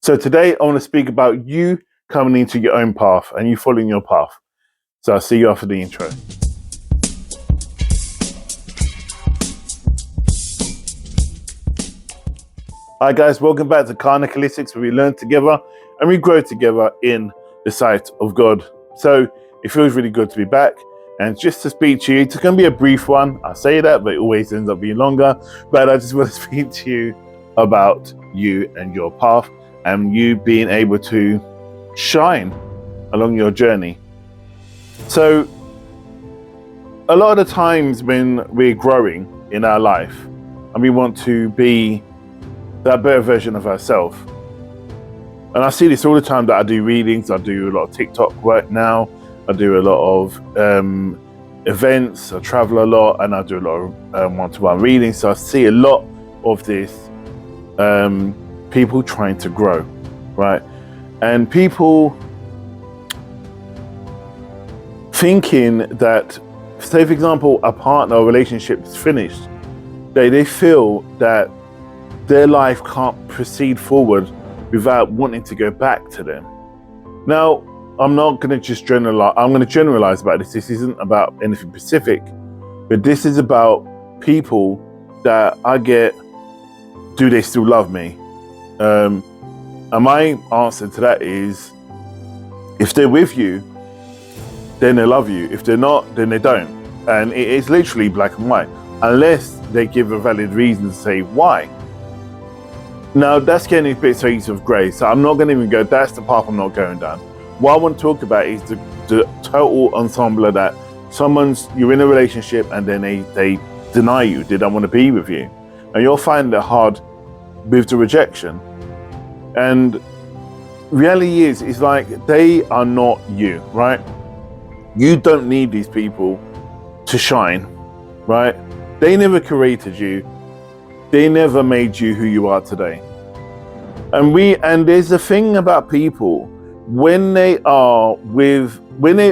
So today I want to speak about you coming into your own path and you following your path. So I'll see you after the intro. Hi guys, welcome back to Carnic Holistics, where we learn together and we grow together in the sight of God. So it feels really good to be back. And just to speak to you, it's going to be a brief one. I say that, but it always ends up being longer. But I just want to speak to you about you and your path and you being able to shine along your journey. So a lot of the times when we're growing in our life and we want to be that better version of ourselves, and I see this all the time that I do readings, I do a lot of TikTok work now, I do a lot of events, I travel a lot, and I do a lot of one-to-one readings. So I see a lot of this people trying to grow, right? And people thinking that, say for example, a partner or relationship is finished, they feel that their life can't proceed forward without wanting to go back to them. Now, I'm not going to just generalize, I'm going to generalize about this. This isn't about anything specific, but this is about people that I get, do they still love me? And my answer to that is, if they're with you, then they love you. If they're not, then they don't. And it is literally black and white, unless they give a valid reason to say why. Now, that's getting a bit shades of grey, so I'm not going to even go, that's the path I'm not going down. What I want to talk about is the total ensemble of that. You're in a relationship and then they deny you, they don't want to be with you. And you'll find it hard with the rejection. And reality is like, they are not you, right? You don't need these people to shine, right? They never created you. They never made you who you are today. And there's a thing about people, when they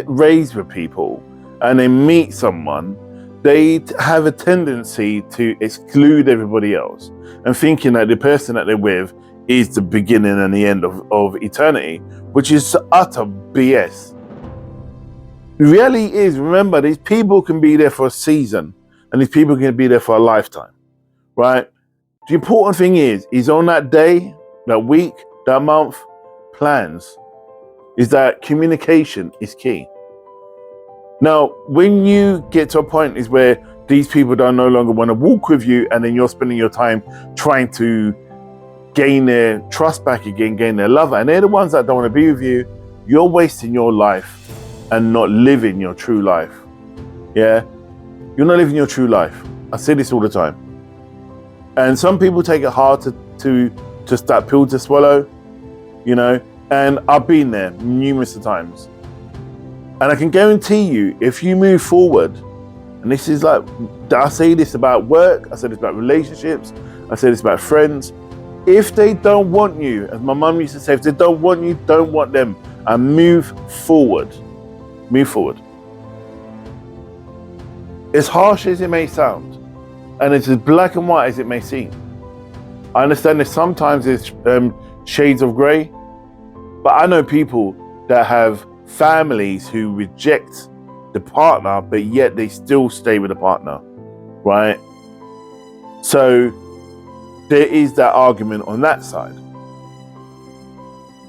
raised with people and they meet someone, they have a tendency to exclude everybody else and thinking that the person that they're with is the beginning and the end of eternity, which is utter BS. The reality is, remember, these people can be there for a season and these people can be there for a lifetime, right? The important thing is on that day, that week, that month, plans, is that communication is key. Now, when you get to a point is where these people don't no longer want to walk with you, and then you're spending your time trying to gain their trust back again, gain their love, and they're the ones that don't want to be with you, you're wasting your life and not living your true life. Yeah? You're not living your true life. I say this all the time. And some people take it hard to that pill to swallow, you know, and I've been there numerous times. And I can guarantee you, if you move forward, and this is like, I say this about work, I say this about relationships, I say this about friends. If they don't want you, as my mum used to say, if they don't want you, don't want them, and move forward. Move forward. As harsh as it may sound, and it's as black and white as it may seem, I understand that sometimes there's shades of grey, but I know people that have families who reject the partner, but yet they still stay with the partner, right? So there is that argument on that side.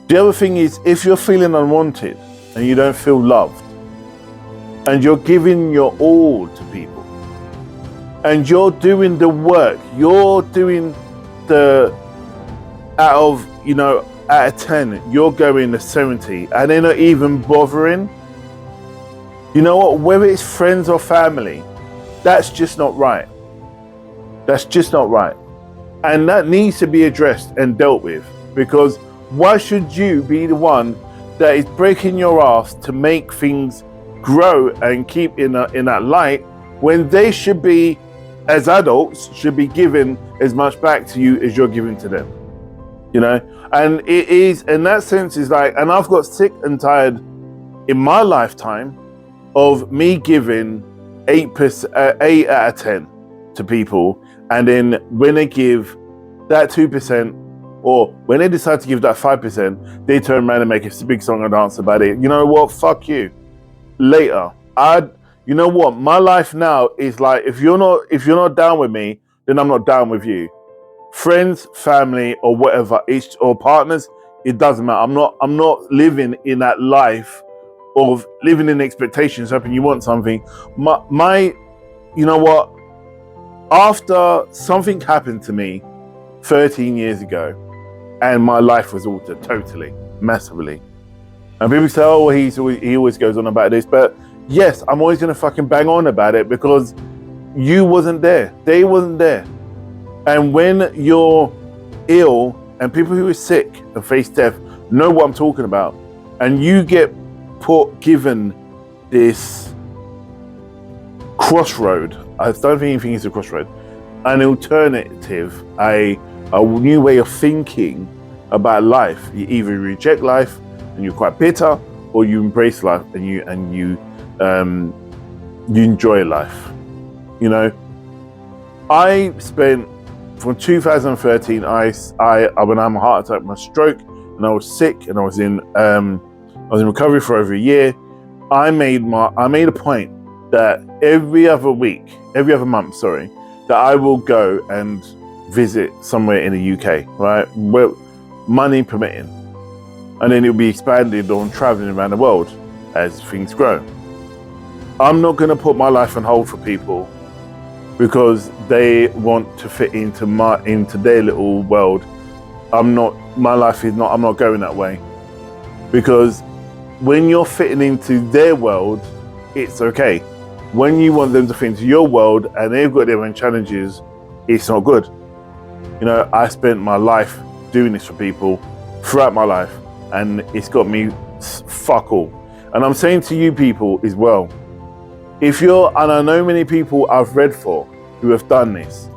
The other thing is, if you're feeling unwanted and you don't feel loved, and you're giving your all to people, and you're doing the work, you're doing out of 10, you're going to 70, and they're not even bothering, you know what, whether it's friends or family, that's just not right. That's just not right. And that needs to be addressed and dealt with, because why should you be the one that is breaking your ass to make things grow and keep in that light, when they should be, as adults, should be giving as much back to you as you're giving to them, you know? And it is, in that sense, is like, and I've got sick and tired in my lifetime of me giving 8 out of 10 to people, and then when they give that 2%, Or when they decide to give that 5%, they turn around and make a big song and dance about it. You know what? Fuck you. Later. You know what? My life now is like, if you're not down with me, then I'm not down with you. Friends, family, or whatever, or partners, it doesn't matter. I'm not living in that life of living in expectations, hoping you want something. You know what? After something happened to me 13 years ago, and my life was altered totally, massively. And people say, oh, he always goes on about this. But yes, I'm always going to fucking bang on about it because you wasn't there. They wasn't there. And when you're ill and people who are sick and face death know what I'm talking about, and you get given this crossroad, I don't think anything is a crossroad, an alternative, a new way of thinking about life. You either reject life and you're quite bitter, or you embrace life and you enjoy life. You know, I spent from 2013. I when I had a heart attack, my stroke, and I was sick, and I was in recovery for over a year. I made a point that every other month, that I will go and visit somewhere in the UK, right? Well, money permitting. And then it'll be expanded on traveling around the world as things grow. I'm not going to put my life on hold for people because they want to fit into their little world. I'm not going that way. Because when you're fitting into their world, it's okay. When you want them to fit into your world and they've got their own challenges, it's not good. You know, I spent my life doing this for people throughout my life, and it's got me fuck all. And I'm saying to you people as well, and I know many people I've read for who have done this,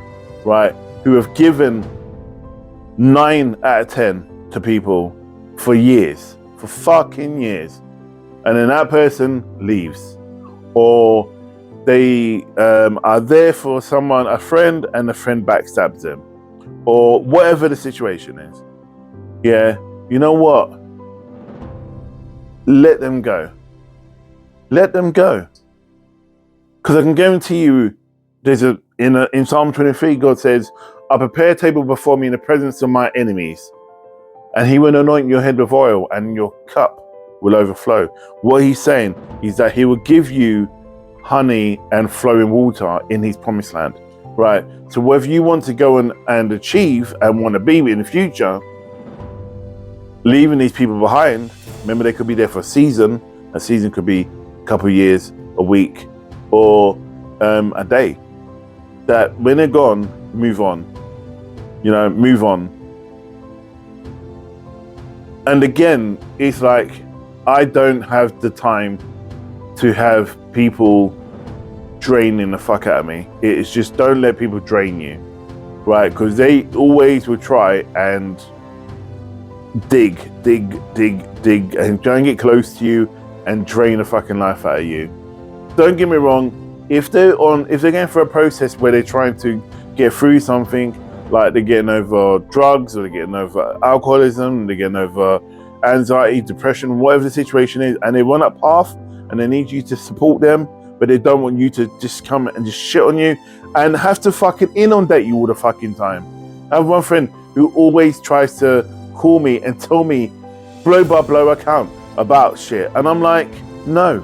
right? Who have given 9 out of 10 to people for years, for fucking years. And then that person leaves. Or they are there for a friend, and the friend backstabs them. Or whatever the situation is. Yeah, you know what? Let them go. Let them go. Because I can guarantee you, in Psalm 23, God says, I prepare a table before me in the presence of my enemies, and he will anoint your head with oil, and your cup will overflow. What he's saying is that he will give you honey and flowing water in his promised land, right? So whether you want to go and achieve and want to be in the future, leaving these people behind, remember they could be there for a season could be a couple of years, a week, or a day. That when they're gone, move on. You know, move on. And again, it's like, I don't have the time to have people draining the fuck out of me. It's just, don't let people drain you, right? Because they always will try and dig, and try and get close to you and drain the fucking life out of you. Don't get me wrong, if they're going through a process where they're trying to get through something, like they're getting over drugs, or they're getting over alcoholism, they're getting over anxiety, depression, whatever the situation is, and they run that path and they need you to support them, but they don't want you to just come and just shit on you and have to fucking inundate you all the fucking time. I have one friend who always tries to call me and tell me blow by blow account about shit, and I'm like, no.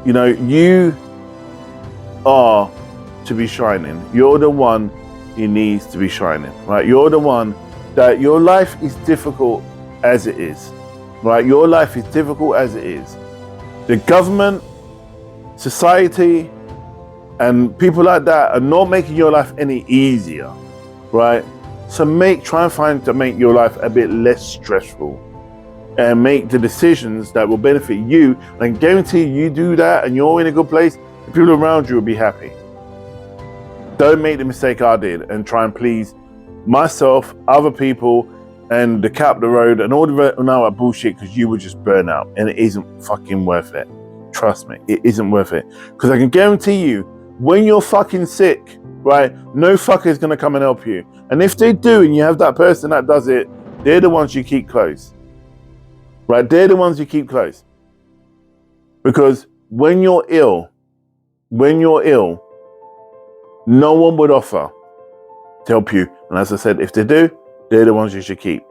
You know, you are to be shining. You're the one who needs to be shining, right? You're the one that your life is difficult as it is, right? Your life is difficult as it is. The government, society, and people like that are not making your life any easier, right? So try and make your life a bit less stressful, and make the decisions that will benefit you. And guarantee you do that and you're in a good place, the people around you will be happy. Don't make the mistake I did and try and please myself, other people, and the cap the road and all the bullshit, because you would just burn out, and it isn't fucking worth it. Trust me, it isn't worth it. Because I can guarantee you, when you're fucking sick, right? No fucker is going to come and help you. And if they do, and you have that person that does it, they're the ones you keep close, right? They're the ones you keep close. Because when you're ill, no one would offer to help you. And as I said, if they do, they're the ones you should keep.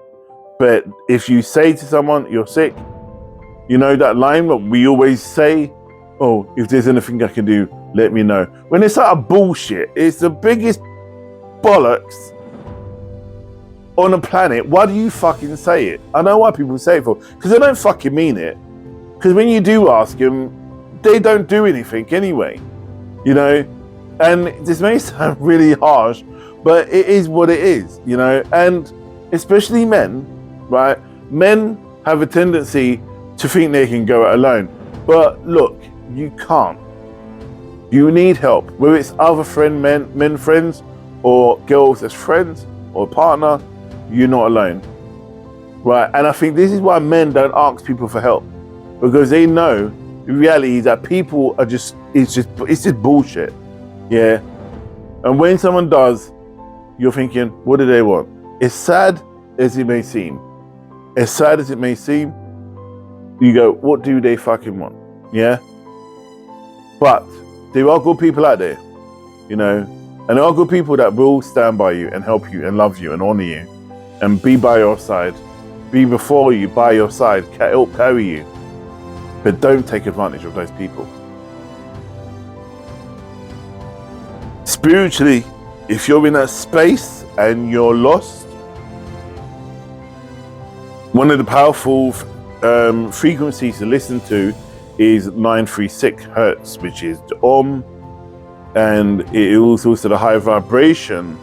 But if you say to someone, you're sick, you know that line that we always say, oh, if there's anything I can do, let me know. When it's out of bullshit, it's the biggest bollocks on the planet. Why do you fucking say it? I know why people say it for, because they don't fucking mean it. Because when you do ask them, they don't do anything anyway, you know? And this may sound really harsh, but it is what it is, you know? And especially men, right? Men have a tendency to think they can go it alone. But look, you can't. You need help, whether it's other men friends, or girls as friends, or partner, you're not alone, right? And I think this is why men don't ask people for help, because they know the reality is that people are it's just bullshit, yeah? And when someone does, you're thinking, what do they want? As sad as it may seem, you go, what do they fucking want? Yeah? But there are good people out there, you know, and there are good people that will stand by you and help you and love you and honor you and be by your side, be before you, by your side, help carry you. But don't take advantage of those people. Spiritually, if you're in a space and you're lost, one of the powerful frequencies to listen to is 936 hertz, which is the Om, and it is also the high vibration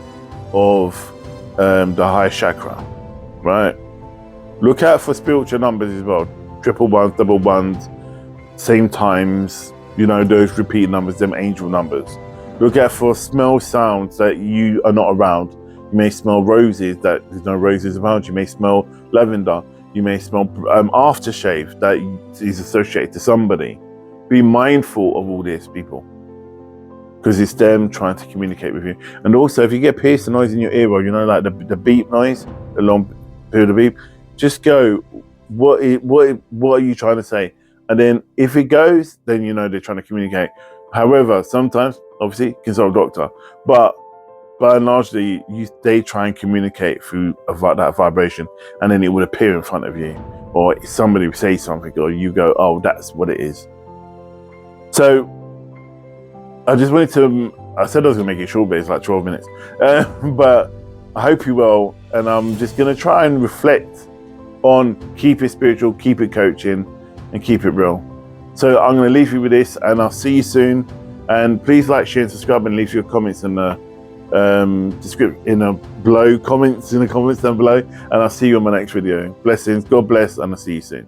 of the high chakra, right? Look out for spiritual numbers as well, 111s, 111s, same times, you know, those repeat numbers, them angel numbers. Look out for smell sounds that you are not around. You may smell roses that there's no roses around. You may smell lavender. You may smell aftershave that is associated to somebody. Be mindful of all this, people, because it's them trying to communicate with you. And also, if you get piercing noise in your ear, or you know, like the beep noise, the long period of beep, just go, what are you trying to say? And then if it goes, then you know they're trying to communicate. However, sometimes, obviously, consult a doctor, but by and largely, they try and communicate through that vibration, and then it would appear in front of you, or somebody would say something, or you go, oh, that's what it is. So I just wanted to, I said I was going to make it short, but it's like 12 minutes. But I hope you will, and I'm just going to try and reflect on keep it spiritual, keep it coaching, and keep it real. So I'm going to leave you with this, and I'll see you soon. And please like, share, and subscribe, and leave your comments in the comments down below, and I'll see you on my next video. Blessings, God bless, and I'll see you soon.